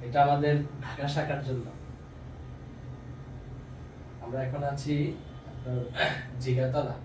এটা আমাদের ঢাকা শাখার জন্য। আমরা এখন আছি আপনার জিগাতলা।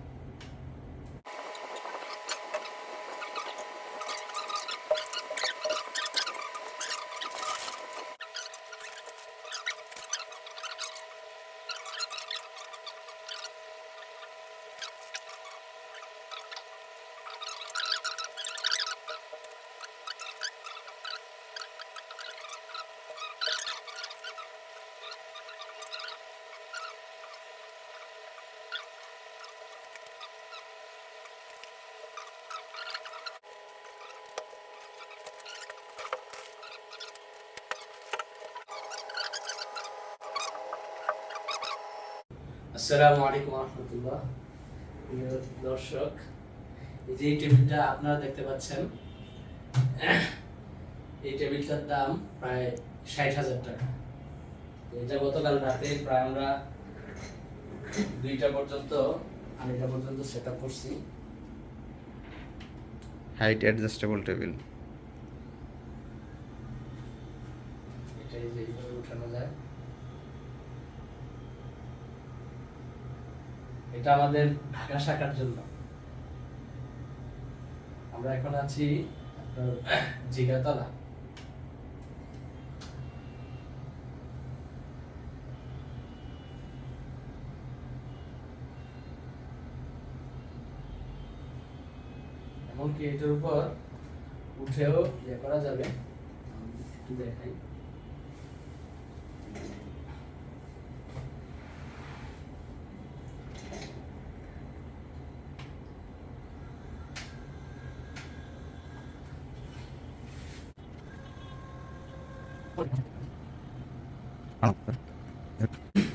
আসসালামু আলাইকুম রহমতুল্লাহ। প্রিয় দর্শক, এই যে টেবিলটা আপনারা দেখতে পাচ্ছেন, এই টেবিলটার দাম প্রায় ৬০,০০০ টাকা। এটা গতকাল রাতে প্রায় আমরা ২টা পর্যন্ত ২টা পর্যন্ত সেট আপ করছি। Height adjustable table. এটা এই যে এইভাবে উঠানো যায়। এটা আমাদের ঢাকা শাখার জন্য। আমরা এখন আছি আপনার জিগাতলা। এমনকি এটার উপর উঠেও ইয়ে করা যাবে। একটু দেখাই।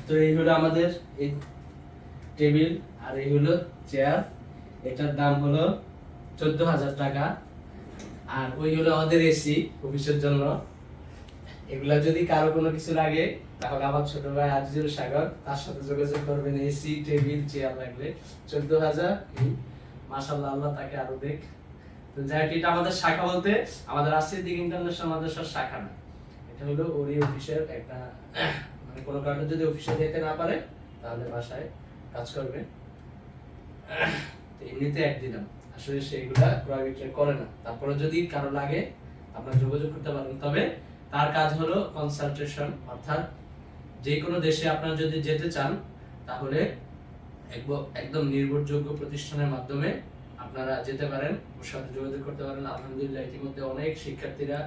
তো এই হলো আমাদের এই টেবিল, আর এই হলো চেয়ার। এটার দাম হলো ১৪,০০০ টাকা। আর ওই হলো আমাদের এসি অফিসের জন্য। এগুলা যদি কারো কোনো কিছু লাগে তাহলে আমার ছোট ভাই আজিজুল সাগর, তার সাথে যোগাযোগ করবেন। এসি, টেবিল, চেয়ার লাগবে ১৪,০০০। মাশাআল্লাহ, আল্লাহ তাকে আরো দেখ। তো যাই হোক, এটা আমাদের শাখা বলতে আমাদের আসিদ্দিক ইন্টারন্যাশনাল মাদ্রাসার শাখা না, এটা হলো ওরই অফিসের একটা, মানে কোনো কারণে যদি অফিসে যেতে না পারে তাহলে বাসায় কাজ করবে। তো এমনিতে একদিন আসলে সেগুলা ক্রয় বিক্রয় করে না। তারপরে যদি কারো লাগে আপনারা যোগাযোগ করতে পারেন। তবে তার কাজ হলো কনসালটেশন, অর্থাৎ যে কোনো দেশে আপনারা যদি যেতে চান তাহলে একদম নির্ভরযোগ্য প্রতিষ্ঠানের মাধ্যমে আপনারা যেতে পারেন, ওর সাথে যোগাযোগ করতে পারেন। আলহামদুলিল্লাহ, ইতিমধ্যে অনেক শিক্ষার্থীরা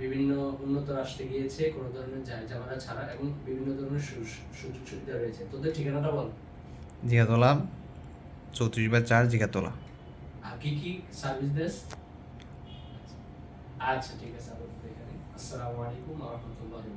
বিভিন্ন উন্নত রাষ্ট্রে গিয়েছে কোনো ধরনের ঝামেলা ছাড়া, এবং বিভিন্ন ধরনের সুযোগ সুবিধা রয়েছে। তোদের ঠিকানাটা বল। জিগাতলা ৩৪/৪ জিগাতলা। আর কি কি সার্ভিস দেস? আচ্ছা ঠিক আছে, আসসালামু আলাইকুম ওয়া রাহমাতুল্লাহি।